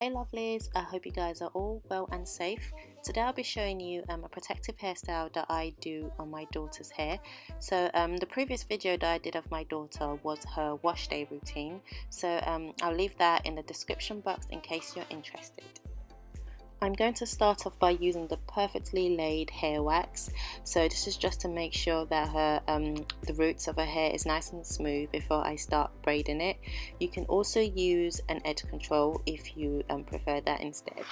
Hey lovelies, I hope you guys are all well and safe. Today I'll be showing you a protective hairstyle that I do on my daughter's hair. So the previous video that I did of my daughter was her wash day routine. So I'll leave that in the description box in case you're interested. I'm going to start off by using the perfectly laid hair wax. So this is just to make sure that the roots of her hair is nice and smooth before I start braiding it. You can also use an edge control if you prefer that instead.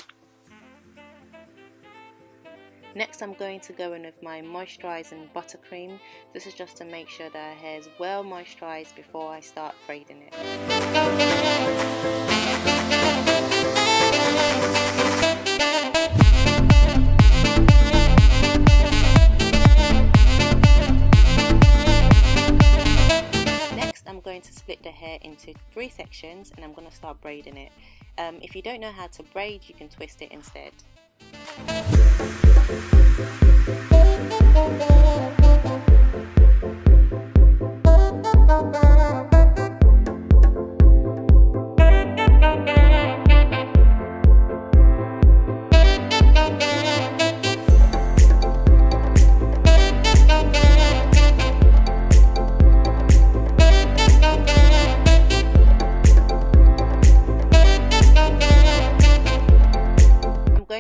Next I'm going to go in with my moisturising buttercream. This is just to make sure that her hair is well moisturised before I start braiding it. I'm going to split the hair into 3 sections and I'm going to start braiding it. If you don't know how to braid, you can twist it instead.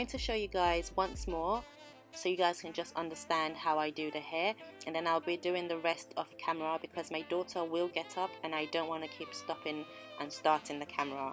To show you guys once more so you guys can just understand how I do the hair, and then I'll be doing the rest off camera because my daughter will get up and I don't want to keep stopping and starting the camera.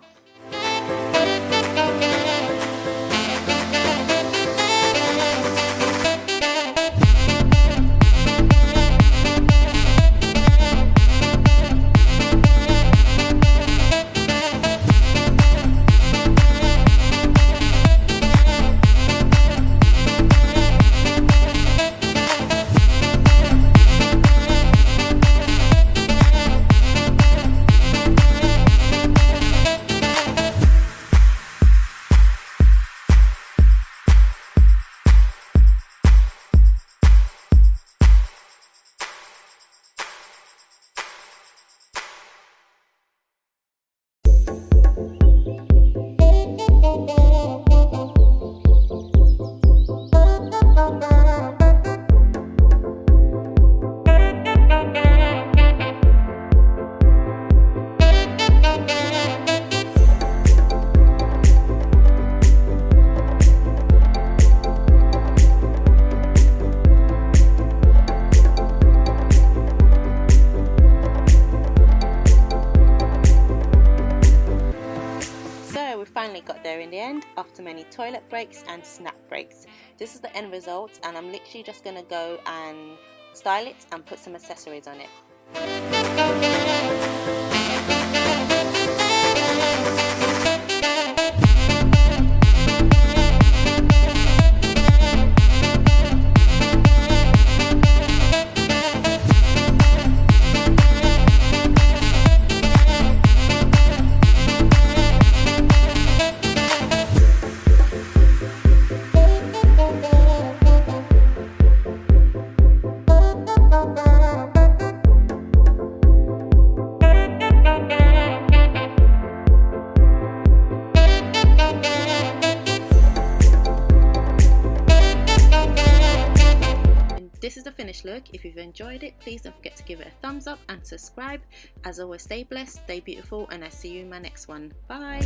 Finally got there in the end after many toilet breaks and snack breaks. This is the end result and I'm literally just going to go and style it and put some accessories on it. This is the finished look. If you've enjoyed it, please don't forget to give it a thumbs up and subscribe. As always, stay blessed, stay beautiful, and I'll see you in my next one. Bye!